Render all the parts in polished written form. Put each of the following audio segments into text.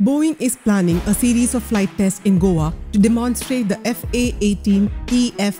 Boeing is planning a series of flight tests in Goa to demonstrate the A-18E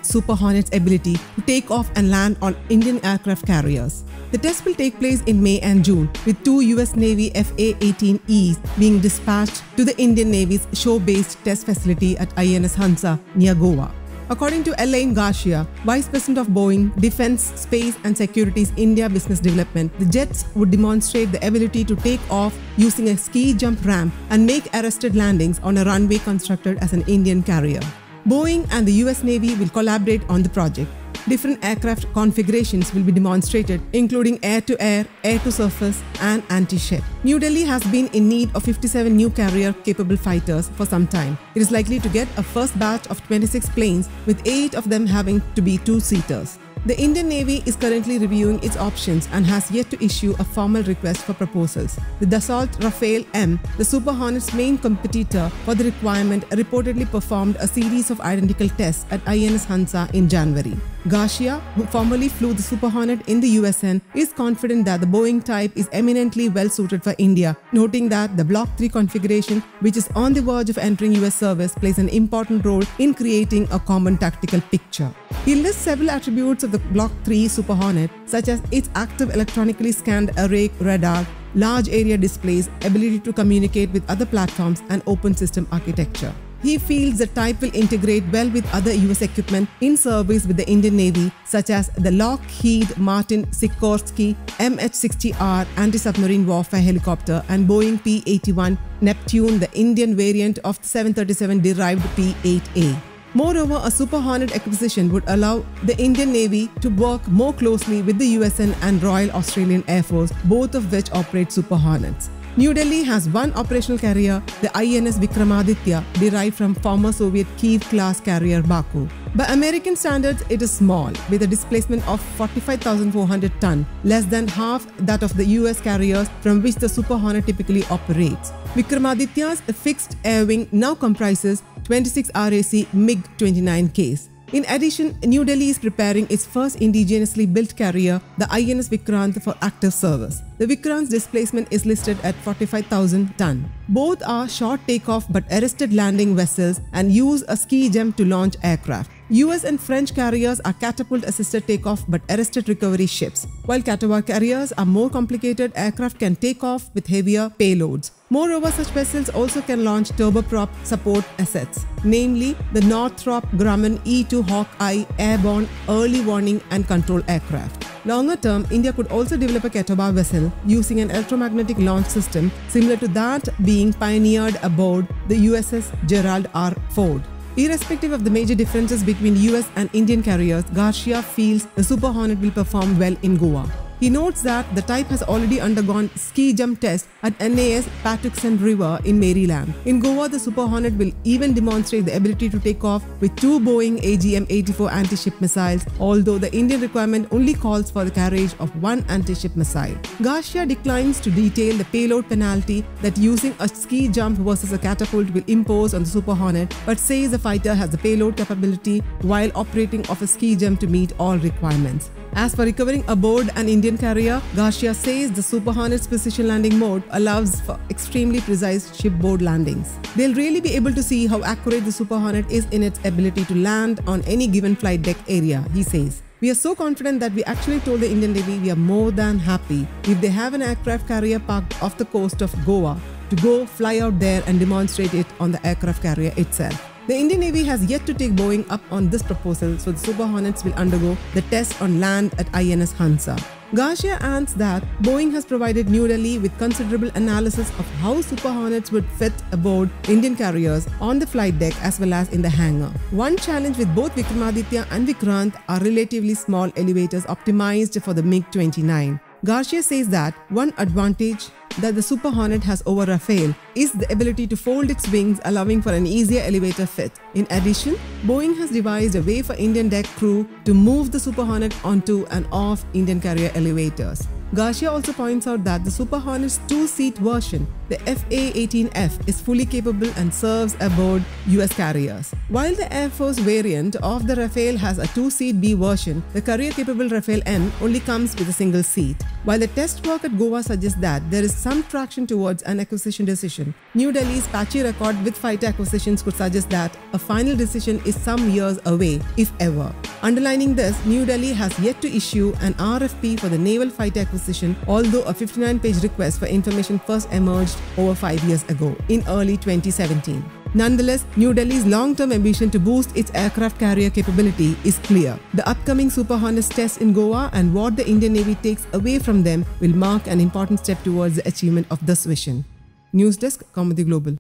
Super Hornet's ability to take off and land on Indian aircraft carriers. The test will take place in May and June, with two US Navy A-18Es being dispatched to the Indian Navy's shore-based test facility at INS Hansa near Goa. According to Elaine Garcia, Vice President of Boeing Defense, Space and Security's India Business Development, the jets would demonstrate the ability to take off using a ski jump ramp and make arrested landings on a runway constructed as an Indian carrier. Boeing and the US Navy will collaborate on the project. Different aircraft configurations will be demonstrated, including air-to-air, air-to-surface, and anti-ship. New Delhi has been in need of 57 new carrier-capable fighters for some time. It is likely to get a first batch of 26 planes, with 8 of them having to be two-seaters. The Indian Navy is currently reviewing its options and has yet to issue a formal request for proposals. The Dassault Rafale M, the Super Hornet's main competitor for the requirement, reportedly performed a series of identical tests at INS Hansa in January. Garcia, who formerly flew the Super Hornet in the USN, is confident that the Boeing type is eminently well suited for India, noting that the Block 3 configuration, which is on the verge of entering US service, plays an important role in creating a common tactical picture. He lists several attributes of the Block 3 Super Hornet, such as its active electronically scanned array radar, large area displays, ability to communicate with other platforms, and open system architecture. He feels the type will integrate well with other US equipment in service with the Indian Navy, such as the Lockheed Martin Sikorsky MH-60R anti-submarine warfare helicopter and Boeing P-81 Neptune, the Indian variant of the 737-derived P-8A. Moreover, a Super Hornet acquisition would allow the Indian Navy to work more closely with the USN and Royal Australian Air Force, both of which operate Super Hornets. New Delhi has one operational carrier, the INS Vikramaditya, derived from former Soviet Kiev-class carrier Baku. By American standards, it is small, with a displacement of 45,400 tons, less than half that of the US carriers from which the Super Hornet typically operates. Vikramaditya's fixed air wing now comprises 26 RAC MiG-29Ks. In addition, New Delhi is preparing its first indigenously built carrier, the INS Vikrant, for active service. The Vikrant's displacement is listed at 45,000 tons. Both are short takeoff but arrested landing vessels and use a ski jump to launch aircraft. US and French carriers are catapult-assisted takeoff but arrested recovery ships, while catawba carriers are more complicated. Aircraft can take off with heavier payloads. Moreover, such vessels also can launch turboprop support assets, namely the Northrop Grumman E-2 Hawkeye airborne early warning and control aircraft. Longer term, India could also develop a catawba vessel using an electromagnetic launch system similar to that being pioneered aboard the USS Gerald R. Ford. Irrespective of the major differences between US and Indian carriers, Garcia feels the Super Hornet will perform well in Goa. He notes that the type has already undergone ski jump tests at NAS Patuxent River in Maryland. In Goa, the Super Hornet will even demonstrate the ability to take off with two Boeing AGM-84 anti-ship missiles, although the Indian requirement only calls for the carriage of one anti-ship missile. Garcia declines to detail the payload penalty that using a ski jump versus a catapult will impose on the Super Hornet, but says the fighter has the payload capability while operating off a ski jump to meet all requirements. As for recovering aboard an Indian carrier, Garcia says the Super Hornet's precision landing mode allows for extremely precise shipboard landings. They'll really be able to see how accurate the Super Hornet is in its ability to land on any given flight deck area, he says. We are so confident that we actually told the Indian Navy we are more than happy if they have an aircraft carrier parked off the coast of Goa to go fly out there and demonstrate it on the aircraft carrier itself. The Indian Navy has yet to take Boeing up on this proposal, so the Super Hornets will undergo the test on land at INS Hansa. Garcia adds that Boeing has provided New Delhi with considerable analysis of how Super Hornets would fit aboard Indian carriers on the flight deck as well as in the hangar. One challenge with both Vikramaditya and Vikrant are relatively small elevators optimized for the MiG-29. Garcia says that one advantage that the Super Hornet has over Rafale is the ability to fold its wings, allowing for an easier elevator fit. In addition, Boeing has devised a way for Indian deck crew to move the Super Hornet onto and off Indian carrier elevators. Garcia also points out that the Super Hornet's two-seat version, the A-18F, is fully capable and serves aboard US carriers. While the Air Force variant of the Rafale has a two-seat B version, the career-capable Rafale N only comes with a single seat. While the test work at Goa suggests that there is some traction towards an acquisition decision, New Delhi's patchy record with fighter acquisitions could suggest that a final decision is some years away, if ever. Underlining this, New Delhi has yet to issue an RFP for the naval fighter acquisition, although a 59-page request for information first emerged over 5 years ago, in early 2017. Nonetheless, New Delhi's long-term ambition to boost its aircraft carrier capability is clear. The upcoming Super Hornets tests in Goa and what the Indian Navy takes away from them will mark an important step towards the achievement of this vision. News Desk, Kaumudy Global.